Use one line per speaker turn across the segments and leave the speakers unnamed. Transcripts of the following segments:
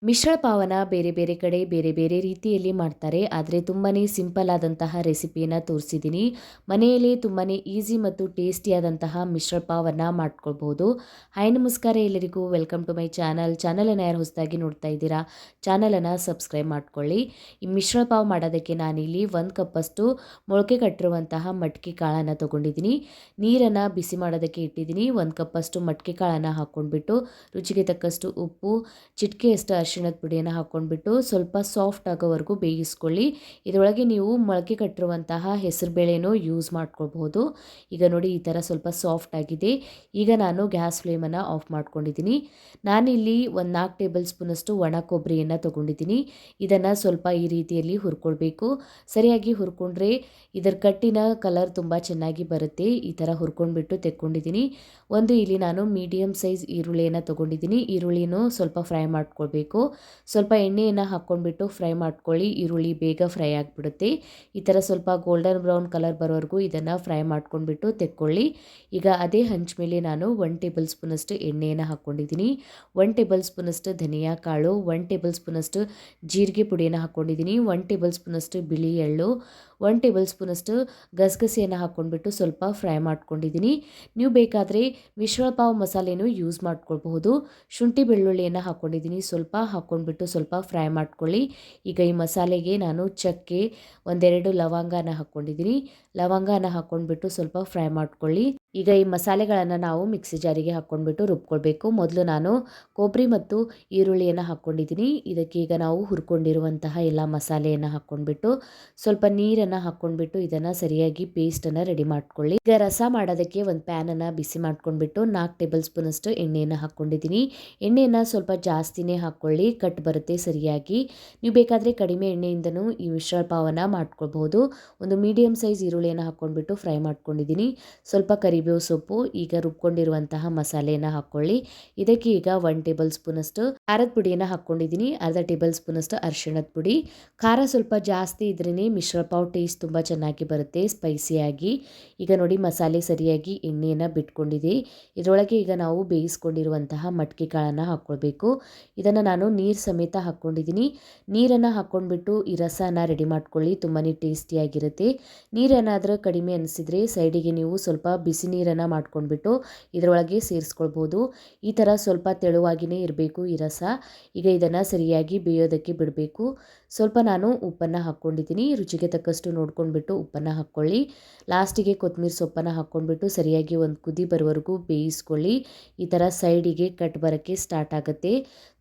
ಮಿಶ್ರ ಪಾವನ ಬೇರೆ ಬೇರೆ ಕಡೆ ಬೇರೆ ಬೇರೆ ರೀತಿಯಲ್ಲಿ ಮಾಡ್ತಾರೆ. ಆದರೆ ತುಂಬಾ ಸಿಂಪಲ್ ಆದಂತಹ ರೆಸಿಪಿಯನ್ನು ತೋರಿಸಿದ್ದೀನಿ. ಮನೆಯಲ್ಲೇ ತುಂಬಾ ಈಸಿ ಮತ್ತು ಟೇಸ್ಟಿಯಾದಂತಹ ಮಿಶ್ರ ಪಾವನ್ನು ಮಾಡ್ಕೊಳ್ಬೋದು. ಹಾಯ್ ನಮಸ್ಕಾರ ಎಲ್ಲರಿಗೂ, ವೆಲ್ಕಮ್ ಟು ಮೈ ಚಾನಲನ್ನು ಯಾರು ಹೊಸದಾಗಿ ನೋಡ್ತಾ ಇದ್ದೀರಾ ಚಾನಲನ್ನು ಸಬ್ಸ್ಕ್ರೈಬ್ ಮಾಡ್ಕೊಳ್ಳಿ. ಈ ಮಿಶ್ರ ಪಾವ್ ಮಾಡೋದಕ್ಕೆ ನಾನಿಲ್ಲಿ 1 ಕಪ್ಪಷ್ಟು ಮೊಳಕೆ ಕಟ್ಟಿರುವಂತಹ ಮಟಕಿ ಕಾಳನ್ನು ತೊಗೊಂಡಿದ್ದೀನಿ. ನೀರನ್ನು ಬಿಸಿ ಮಾಡೋದಕ್ಕೆ ಇಟ್ಟಿದ್ದೀನಿ. 1 ಕಪ್ಪಷ್ಟು ಮಟಕಿ ಕಾಳನ್ನು ಹಾಕ್ಕೊಂಡ್ಬಿಟ್ಟು ರುಚಿಗೆ ತಕ್ಕಷ್ಟು ಉಪ್ಪು, ಚಿಟಿಕೆಯಷ್ಟು ಅರಿಶಿಣದ ಪುಡಿಯನ್ನು ಹಾಕ್ಕೊಂಡ್ಬಿಟ್ಟು ಸ್ವಲ್ಪ ಸಾಫ್ಟ್ ಆಗೋವರೆಗೂ ಬೇಯಿಸ್ಕೊಳ್ಳಿ. ಇದರೊಳಗೆ ನೀವು ಮೊಳಕೆ ಕಟ್ಟಿರುವಂತಹ ಹೆಸರುಬೇಳೆನೂ ಯೂಸ್ ಮಾಡ್ಕೊಳ್ಬಹುದು. ಈಗ ನೋಡಿ ಈ ಥರ ಸ್ವಲ್ಪ ಸಾಫ್ಟ್ ಆಗಿದೆ. ಈಗ ನಾನು ಗ್ಯಾಸ್ ಫ್ಲೇಮನ್ನು ಆಫ್ ಮಾಡ್ಕೊಂಡಿದ್ದೀನಿ. ನಾನಿಲ್ಲಿ ಒಂದು 4 ಟೇಬಲ್ ಸ್ಪೂನಷ್ಟು ಒಣ ಕೊಬ್ಬರಿಯನ್ನು ತೊಗೊಂಡಿದ್ದೀನಿ. ಇದನ್ನು ಸ್ವಲ್ಪ ಈ ರೀತಿಯಲ್ಲಿ ಹುರ್ಕೊಳ್ಬೇಕು. ಸರಿಯಾಗಿ ಹುರ್ಕೊಂಡ್ರೆ ಇದರ ಕಟ್ಟಿನ ಕಲರ್ ತುಂಬ ಚೆನ್ನಾಗಿ ಬರುತ್ತೆ. ಈ ಥರ ಹುರ್ಕೊಂಡ್ಬಿಟ್ಟು ತೆಕ್ಕೊಂಡಿದ್ದೀನಿ. ಇಲ್ಲಿ ನಾನು ಮೀಡಿಯಮ್ ಸೈಜ್ ಈರುಳ್ಳಿಯನ್ನು ತೊಗೊಂಡಿದ್ದೀನಿ. ಈರುಳ್ಳಿನೂ ಸ್ವಲ್ಪ ಫ್ರೈ ಮಾಡ್ಕೊಳ್ಬೇಕು. ಸ್ವಲ್ಪ ಎಣ್ಣೆಯನ್ನು ಹಾಕ್ಕೊಂಡ್ಬಿಟ್ಟು ಫ್ರೈ ಮಾಡ್ಕೊಳ್ಳಿ. ಈರುಳ್ಳಿ ಬೇಗ ಫ್ರೈ ಆಗಿಬಿಡುತ್ತೆ. ಈ ಥರ ಸ್ವಲ್ಪ ಗೋಲ್ಡನ್ ಬ್ರೌನ್ ಕಲರ್ ಬರೋವರೆಗೂ ಇದನ್ನು ಫ್ರೈ ಮಾಡ್ಕೊಂಡ್ಬಿಟ್ಟು ತೆಕ್ಕೊಳ್ಳಿ. ಈಗ ಅದೇ ಹಂಚ್ ಮೇಲೆ ನಾನು 1 ಟೇಬಲ್ ಸ್ಪೂನಷ್ಟು ಎಣ್ಣೆಯನ್ನು ಹಾಕ್ಕೊಂಡಿದ್ದೀನಿ. 1 ಟೇಬಲ್ ಸ್ಪೂನಷ್ಟು ಧನಿಯಾ ಕಾಳು, 1 ಟೇಬಲ್ ಸ್ಪೂನಷ್ಟು ಜೀರಿಗೆ ಪುಡಿಯನ್ನು ಹಾಕ್ಕೊಂಡಿದ್ದೀನಿ. 1 ಟೇಬಲ್ ಸ್ಪೂನಷ್ಟು ಬಿಳಿ ಎಳ್ಳು, 1 ಟೇಬಲ್ ಸ್ಪೂನಷ್ಟು ಗಸಗಸೆಯನ್ನು ಹಾಕ್ಕೊಂಡ್ಬಿಟ್ಟು ಸ್ವಲ್ಪ ಫ್ರೈ ಮಾಡ್ಕೊಂಡಿದ್ದೀನಿ. ನೀವು ಬೇಕಾದರೆ ಮಿಶ್ರ ಪಾವ್ ಮಸಾಲೆನೂ ಯೂಸ್ ಮಾಡ್ಕೊಳ್ಬಹುದು. ಶುಂಠಿ ಬೆಳ್ಳುಳ್ಳಿಯನ್ನು ಹಾಕ್ಕೊಂಡಿದ್ದೀನಿ. ಸ್ವಲ್ಪ ಹಾಕ್ಕೊಂಡ್ಬಿಟ್ಟು ಸ್ವಲ್ಪ ಫ್ರೈ ಮಾಡ್ಕೊಳ್ಳಿ. ಈಗ ಈ ಮಸಾಲೆಗೆ ನಾನು ಚಕ್ಕೆ, 1-2 ಲವಂಗನ ಹಾಕ್ಕೊಂಡಿದ್ದೀನಿ. ಲವಂಗನ ಹಾಕ್ಕೊಂಡ್ಬಿಟ್ಟು ಸ್ವಲ್ಪ ಫ್ರೈ ಮಾಡ್ಕೊಳ್ಳಿ. ಈಗ ಈ ಮಸಾಲೆಗಳನ್ನು ನಾವು ಮಿಕ್ಸಿ ಜಾರಿಗೆ ಹಾಕ್ಕೊಂಡ್ಬಿಟ್ಟು ರುಬ್ಕೊಳ್ಬೇಕು. ಮೊದಲು ನಾನು ಕೊಬ್ಬರಿ ಮತ್ತು ಈರುಳ್ಳಿಯನ್ನು ಹಾಕ್ಕೊಂಡಿದ್ದೀನಿ. ಇದಕ್ಕೆ ಈಗ ನಾವು ಹುರ್ಕೊಂಡಿರುವಂತಹ ಎಲ್ಲ ಮಸಾಲೆಯನ್ನು ಹಾಕ್ಕೊಂಡ್ಬಿಟ್ಟು ಸ್ವಲ್ಪ ನೀರನ್ನು ಹಾಕ್ಕೊಂಡ್ಬಿಟ್ಟು ಇದನ್ನು ಸರಿಯಾಗಿ ಪೇಸ್ಟನ್ನು ರೆಡಿ ಮಾಡ್ಕೊಳ್ಳಿ. ಈಗ ರಸ ಮಾಡೋದಕ್ಕೆ ಒಂದು ಪ್ಯಾನನ್ನು ಬಿಸಿ ಮಾಡ್ಕೊಂಡ್ಬಿಟ್ಟು 4 ಟೇಬಲ್ ಸ್ಪೂನಷ್ಟು ಎಣ್ಣೆಯನ್ನು ಹಾಕ್ಕೊಂಡಿದ್ದೀನಿ. ಎಣ್ಣೆಯನ್ನು ಸ್ವಲ್ಪ ಜಾಸ್ತಿನೇ ಹಾಕ್ಕೊಳ್ಳಿ, ಕಟ್ ಬರುತ್ತೆ ಸರಿಯಾಗಿ. ನೀವು ಬೇಕಾದರೆ ಕಡಿಮೆ ಎಣ್ಣೆಯಿಂದನೂ ಈ ಮಿಶ್ರ ಪಾವನ್ನು ಮಾಡ್ಕೊಳ್ಬಹುದು. ಒಂದು ಮೀಡಿಯಮ್ ಸೈಜ್ ಈರುಳ್ಳಿಯನ್ನು ಹಾಕ್ಕೊಂಡ್ಬಿಟ್ಟು ಫ್ರೈ ಮಾಡ್ಕೊಂಡಿದ್ದೀನಿ. ಸ್ವಲ್ಪ ಕರಿಬೇವು ಸೊಪ್ಪು, ಈಗ ರುಬ್ಕೊಂಡಿರುವಂತಹ ಮಸಾಲೆಯನ್ನು ಹಾಕ್ಕೊಳ್ಳಿ. ಇದಕ್ಕೆ ಈಗ 1 ಟೇಬಲ್ ಸ್ಪೂನಷ್ಟು ಖಾರದ ಪುಡಿಯನ್ನು ಹಾಕ್ಕೊಂಡಿದ್ದೀನಿ. ಅರ್ಧ ಟೇಬಲ್ ಸ್ಪೂನಷ್ಟು ಅರಿಶಿಣದ ಪುಡಿ. ಖಾರ ಸ್ವಲ್ಪ ಜಾಸ್ತಿ ಇದ್ರೇ ಮಿಶ್ರ ಪಾವ್ ಟೇಸ್ಟ್ ತುಂಬ ಚೆನ್ನಾಗಿ ಬರುತ್ತೆ, ಸ್ಪೈಸಿಯಾಗಿ. ಈಗ ನೋಡಿ ಮಸಾಲೆ ಸರಿಯಾಗಿ ಎಣ್ಣೆಯನ್ನು ಬಿಟ್ಕೊಂಡಿದೆ. ಇದರೊಳಗೆ ಈಗ ನಾವು ಬೇಯಿಸ್ಕೊಂಡಿರುವಂತಹ ಮಟಕಿ ಕಾಳನ್ನು ಹಾಕ್ಕೊಳ್ಬೇಕು. ಇದನ್ನು ನಾನು ನೀರು ಸಮೇತ ಹಾಕ್ಕೊಂಡಿದ್ದೀನಿ. ನೀರನ್ನು ಹಾಕ್ಕೊಂಡ್ಬಿಟ್ಟು ಈ ರಸನ ರೆಡಿ ಮಾಡ್ಕೊಳ್ಳಿ. ತುಂಬಾ ಟೇಸ್ಟಿಯಾಗಿರುತ್ತೆ. ನೀರೇನಾದರೂ ಕಡಿಮೆ ಅನಿಸಿದರೆ ಸೈಡಿಗೆ ನೀವು ಸ್ವಲ್ಪ ಬಿಸಿ ನೀರನ್ನು ಮಾಡ್ಕೊಂಡ್ಬಿಟ್ಟು ಇದರೊಳಗೆ ಸೇರಿಸ್ಕೊಳ್ಬೋದು. ಈ ಥರ ಸ್ವಲ್ಪ ತೆಳುವಾಗಿಯೇ ಇರಬೇಕು ಈ ರಸ. ಈಗ ಇದನ್ನು ಸರಿಯಾಗಿ ಬೇಯೋದಕ್ಕೆ ಬಿಡಬೇಕು. ಸ್ವಲ್ಪ ನಾನು ಉಪ್ಪನ್ನು ಹಾಕ್ಕೊಂಡಿದ್ದೀನಿ. ರುಚಿಗೆ ತಕ್ಕಷ್ಟು ನೋಡ್ಕೊಂಡ್ಬಿಟ್ಟು ಉಪ್ಪನ್ನು ಹಾಕ್ಕೊಳ್ಳಿ. ಲಾಸ್ಟಿಗೆ ಕೊತ್ತಂಬರಿ ಸೊಪ್ಪನ್ನು ಹಾಕ್ಕೊಂಡ್ಬಿಟ್ಟು ಸರಿಯಾಗಿ ಒಂದು ಕುದಿ ಬರೋವರೆಗೂ ಬೇಯಿಸ್ಕೊಳ್ಳಿ. ಈ ಥರ ಸೈಡಿಗೆ ಕಟ್ ಬರೋಕ್ಕೆ ಸ್ಟಾರ್ಟ್ ಆಗುತ್ತೆ.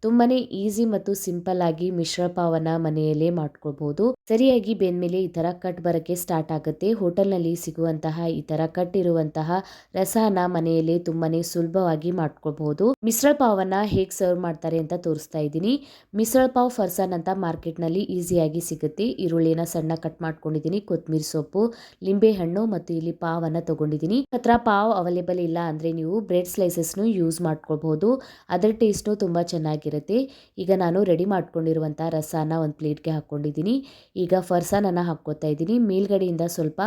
ತುಂಬಾ ಈಸಿ ಮತ್ತು ಸಿಂಪಲ್ ಆಗಿ ಮಿಶ್ರ ಪಾವನ್ನು ಮನೆಯಲ್ಲೇ ಮಾಡ್ಕೊಳ್ಬೋದು. ಸರಿಯಾಗಿ ಬೆಂದಮೇಲೆ ಈ ಥರ ಕಟ್ ಬರೋಕ್ಕೆ ಸ್ಟಾರ್ಟ್ ಆಗುತ್ತೆ. ಹೋಟೆಲ್ನಲ್ಲಿ ಸಿಗುವಂತಹ ಈ ಥರ ಕಟ್ ಇರುವಂತಹ ರಸನ ಮನೆಯಲ್ಲೇ ತುಂಬಾ ಸುಲಭವಾಗಿ ಮಾಡ್ಕೊಳ್ಬಹುದು. ಮಿಶ್ರ ಪಾವನ್ನು ಹೇಗೆ ಸರ್ವ್ ಮಾಡ್ತಾರೆ ಅಂತ ತೋರಿಸ್ತಾ ಇದ್ದೀನಿ. ಮಿಶ್ರ ಪಾವ್ ಫರ್ಸಾನ್ ಅಂತ ಮಾರ್ಕೆಟ್ನಲ್ಲಿ ಈಸಿಯಾಗಿ ಸಿಗುತ್ತೆ. ಈರುಳ್ಳಿನ ಸಣ್ಣ ಕಟ್ ಮಾಡ್ಕೊಂಡಿದ್ದೀನಿ, ಕೊತ್ತಂಬರಿ ಸೊಪ್ಪು, ಲಿಂಬೆ ಹಣ್ಣು ಮತ್ತು ಇಲ್ಲಿ ಪಾವನ್ನು ತೊಗೊಂಡಿದ್ದೀನಿ. ಹತ್ರ ಪಾವ್ ಅವೈಲೇಬಲ್ ಇಲ್ಲ ಅಂದರೆ ನೀವು ಬ್ರೆಡ್ ಸ್ಲೈಸಸ್ನು ಯೂಸ್ ಮಾಡ್ಕೊಳ್ಬಹುದು. ಅದರ ಟೇಸ್ಟು ತುಂಬ ಚೆನ್ನಾಗಿರುತ್ತೆ. ಈಗ ನಾನು ರೆಡಿ ಮಾಡ್ಕೊಂಡಿರುವಂಥ ರಸನ ಒಂದು ಪ್ಲೇಟ್ಗೆ ಹಾಕ್ಕೊಂಡಿದ್ದೀನಿ. ಈಗ ಫರ್ಸಾನನ್ನು ಹಾಕ್ಕೋತಾ ಇದ್ದೀನಿ. ಮೇಲ್ಗಡೆಯಿಂದ ಸ್ವಲ್ಪ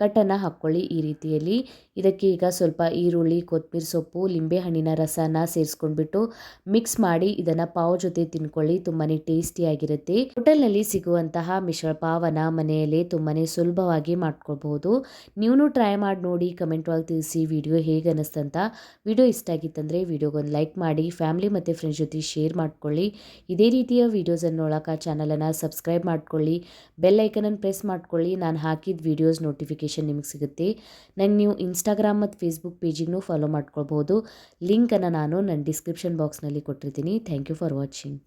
ಕಟ್ಟನ್ನು ಹಾಕ್ಕೊಳ್ಳಿ ಈ ರೀತಿಯಲ್ಲಿ. ಇದಕ್ಕೆ ಈಗ ಸ್ವಲ್ಪ ಈರುಳ್ಳಿ, ಕೊತ್ತಂಬರಿ ಸೊಪ್ಪು, ಲಿಂಬೆ ಹಣ್ಣಿನ ರಸನ ಸೇರಿಸ್ಕೊಂಡ್ಬಿಟ್ಟು ಮಿಕ್ಸ್ ಮಾಡಿ ಇದನ್ನು ಪಾವ್ ಜೊತೆ ತಿನ್ಕೊಳ್ಳಿ. ತುಂಬಾ ಟೇಸ್ಟಿಯಾಗಿರುತ್ತೆ. ಹೋಟೆಲ್ನಲ್ಲಿ ಸಿಗುವಂತಹ ಮಿಶ್ರ ಪಾವನ ಮನೆಯಲ್ಲೇ ತುಂಬಾ ಸುಲಭವಾಗಿ ಮಾಡ್ಕೊಳ್ಬಹುದು. ನೀವು ಟ್ರೈ ಮಾಡಿ ನೋಡಿ, ಕಮೆಂಟ್ ಒಳಗೆ ತಿಳಿಸಿ ವಿಡಿಯೋ ಹೇಗೆ ಅನ್ನಿಸ್ತಂತ. ವಿಡಿಯೋ ಇಷ್ಟ ಆಗಿತ್ತಂದರೆ ವಿಡಿಯೋಗೊಂದು ಲೈಕ್ ಮಾಡಿ, ಫ್ಯಾಮಿಲಿ ಮತ್ತು ಫ್ರೆಂಡ್ಸ್ ಜೊತೆ ಶೇರ್ ಮಾಡ್ಕೊಳ್ಳಿ. ಇದೇ ರೀತಿಯ ವೀಡಿಯೋಸನ್ನು ನೋಡೋಕೆ ಚಾನಲನ್ನು ಸಬ್ಸ್ಕ್ರೈಬ್ ಮಾಡ್ಕೊಳ್ಳಿ. ಬೆಲ್ ಐಕನನ್ನು ಪ್ರೆಸ್ ಮಾಡ್ಕೊಳ್ಳಿ. ನಾನು ಹಾಕಿದ ವೀಡಿಯೋಸ್ ನೋಟಿಫಿಕೇಶನ್ ನಿಮಗೆ ಸಿಗುತ್ತೆ. ನಂಗೆ ನೀವು ಇನ್ಸ್ಟಾಗ್ರಾಮ್ ಮತ್ತು ಫೇಸ್ಬುಕ್ ಪೇಜಿಗೂ ಫಾಲೋ ಮಾಡ್ಕೊಳ್ಬೋದು. ಲಿಂಕನ್ನು ನಾನು ನನ್ನ ಡಿಸ್ಕ್ರಿಪ್ಷನ್ ಬಾಕ್ಸ್ನಲ್ಲಿ ಕೊಟ್ಟಿರ್ತೀನಿ. Thank you for watching.